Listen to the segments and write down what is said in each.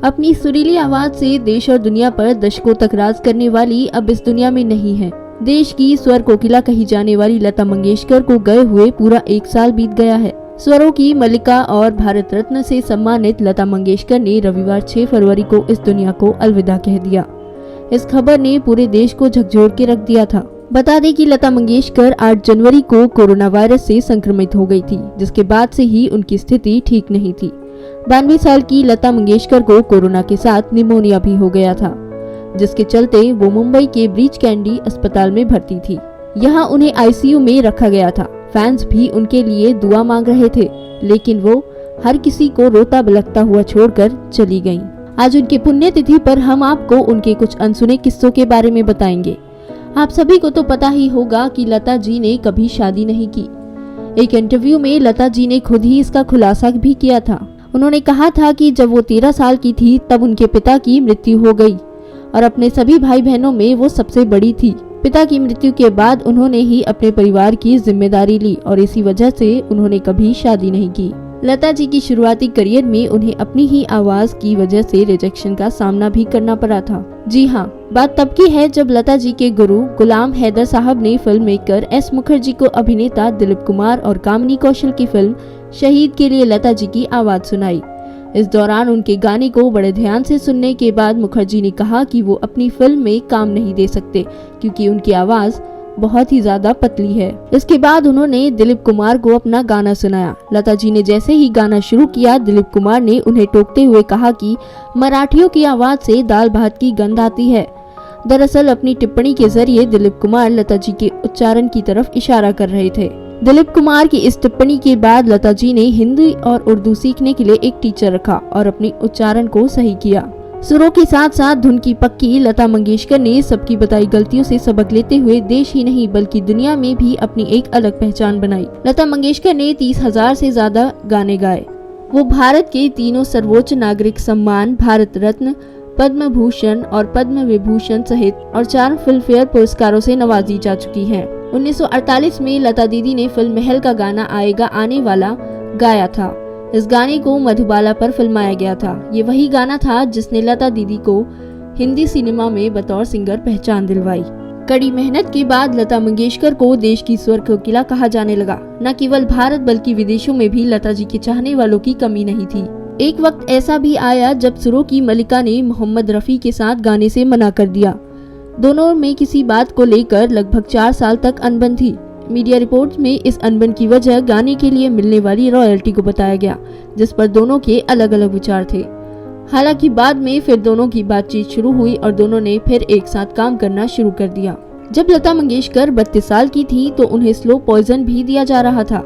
अपनी सुरीली आवाज से देश और दुनिया पर दशकों तक राज करने वाली अब इस दुनिया में नहीं है। देश की स्वर कोकिला कही जाने वाली लता मंगेशकर को गए हुए पूरा 1 साल बीत गया है। स्वरों की मल्लिका और भारत रत्न से सम्मानित लता मंगेशकर ने रविवार 6 फरवरी को इस दुनिया को अलविदा कह दिया। इस खबर ने पूरे देश को झकझोर के रख दिया था। बता दें कि लता मंगेशकर 8 जनवरी को कोरोना वायरस से संक्रमित हो गई थी, जिसके बाद से ही उनकी स्थिति ठीक नहीं थी। 92 साल की लता मंगेशकर को कोरोना के साथ निमोनिया भी हो गया था, जिसके चलते वो मुंबई के ब्रीच कैंडी अस्पताल में भर्ती थी। यहाँ उन्हें आईसीयू में रखा गया था। फैंस भी उनके लिए दुआ मांग रहे थे, लेकिन वो हर किसी को रोता बिलखता हुआ छोड़कर चली गईं। आज उनकी पुण्यतिथि पर हम आपको उनके कुछ अनसुने किस्सों के बारे में बताएंगे। आप सभी को तो पता ही होगा कि लता जी ने कभी शादी नहीं की। एक इंटरव्यू में लता जी ने खुद ही इसका खुलासा भी किया था। उन्होंने कहा था कि जब वो 13 साल की थी तब उनके पिता की मृत्यु हो गई और अपने सभी भाई बहनों में वो सबसे बड़ी थी। पिता की मृत्यु के बाद उन्होंने ही अपने परिवार की जिम्मेदारी ली और इसी वजह से उन्होंने कभी शादी नहीं की। लता जी की शुरुआती करियर में उन्हें अपनी ही आवाज की वजह से रिजेक्शन का सामना भी करना पड़ा था। जी हाँ, बात तब की है जब लता जी के गुरु गुलाम हैदर साहब ने फिल्म मेकर एस मुखर्जी को अभिनेता दिलीप कुमार और कामिनी कौशल की फिल्म शहीद के लिए लता जी की आवाज सुनाई। इस दौरान उनके गाने को बड़े ध्यान से सुनने के बाद मुखर्जी ने कहा कि वो अपनी फिल्म में काम नहीं दे सकते क्योंकि उनकी आवाज बहुत ही ज्यादा पतली है। इसके बाद उन्होंने दिलीप कुमार को अपना गाना सुनाया। लता जी ने जैसे ही गाना शुरू किया, दिलीप कुमार ने उन्हें टोकते हुए कहा कि मराठियों की आवाज से दाल भात की गंध आती है। दरअसल अपनी टिप्पणी के जरिए दिलीप कुमार लता जी के उच्चारण की तरफ इशारा कर रहे थे। दिलीप कुमार की इस टिप्पणी के बाद लता जी ने हिंदी और उर्दू सीखने के लिए एक टीचर रखा और अपनी उच्चारण को सही किया। सुरों के साथ साथ धुन की पक्की लता मंगेशकर ने सबकी बताई गलतियों से सबक लेते हुए देश ही नहीं बल्कि दुनिया में भी अपनी एक अलग पहचान बनाई। लता मंगेशकर ने 30,000 से ज्यादा गाने गाए। वो भारत के तीनों सर्वोच्च नागरिक सम्मान भारत रत्न, पद्म भूषण और पद्म विभूषण सहित और 4 फिल्मफेयर पुरस्कारों से नवाजी जा चुकी हैं। 1948 में लता दीदी ने फिल्म महल का गाना आएगा आने वाला गाया था। इस गाने को मधुबाला पर फिल्माया गया था। ये वही गाना था जिसने लता दीदी को हिंदी सिनेमा में बतौर सिंगर पहचान दिलवाई। कड़ी मेहनत के बाद लता मंगेशकर को देश की स्वर कोकिला कहा जाने लगा। न केवल भारत बल्कि विदेशों में भी लता जी के चाहने वालों की कमी नहीं थी। एक वक्त ऐसा भी आया जब सुरों की मल्लिका ने मोहम्मद रफी के साथ गाने से मना कर दिया। दोनों में किसी बात को लेकर लगभग 4 साल तक अनबन थी। मीडिया रिपोर्ट्स में इस अनबन की वजह गाने के लिए मिलने वाली रॉयल्टी को बताया गया, जिस पर दोनों के अलग अलग विचार थे। हालांकि बाद में फिर दोनों की बातचीत शुरू हुई और दोनों ने फिर एक साथ काम करना शुरू कर दिया। जब लता मंगेशकर 32 साल की थी तो उन्हें स्लो पॉइजन भी दिया जा रहा था।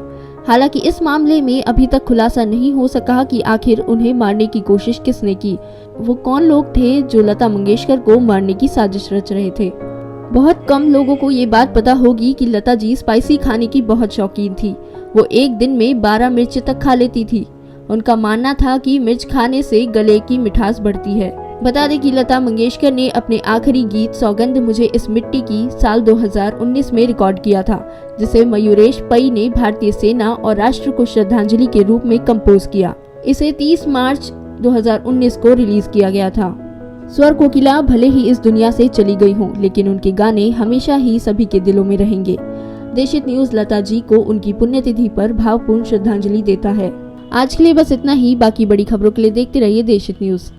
हालांकि इस मामले में अभी तक खुलासा नहीं हो सका कि आखिर उन्हें मारने की कोशिश किसने की। वो कौन लोग थे जो लता मंगेशकर को मारने की साजिश रच रहे थे। बहुत कम लोगों को ये बात पता होगी कि लता जी स्पाइसी खाने की बहुत शौकीन थी। वो एक दिन में 12 मिर्च तक खा लेती थी। उनका मानना था कि मिर्च खाने से गले की मिठास बढ़ती है। बता दें कि लता मंगेशकर ने अपने आखिरी गीत सौगंध मुझे इस मिट्टी की साल 2019 में रिकॉर्ड किया था, जिसे मयूरेश पई ने भारतीय सेना और राष्ट्र को श्रद्धांजलि के रूप में कंपोज किया। इसे 30 मार्च 2019 को रिलीज किया गया था। स्वर कोकिला भले ही इस दुनिया से चली गई हों, लेकिन उनके गाने हमेशा ही सभी के दिलों में रहेंगे। देशहित न्यूज लता जी को उनकी पुण्यतिथि पर भावपूर्ण श्रद्धांजलि देता है। आज के लिए बस इतना ही। बाकी बड़ी खबरों के लिए देखते रहिए देशहित न्यूज।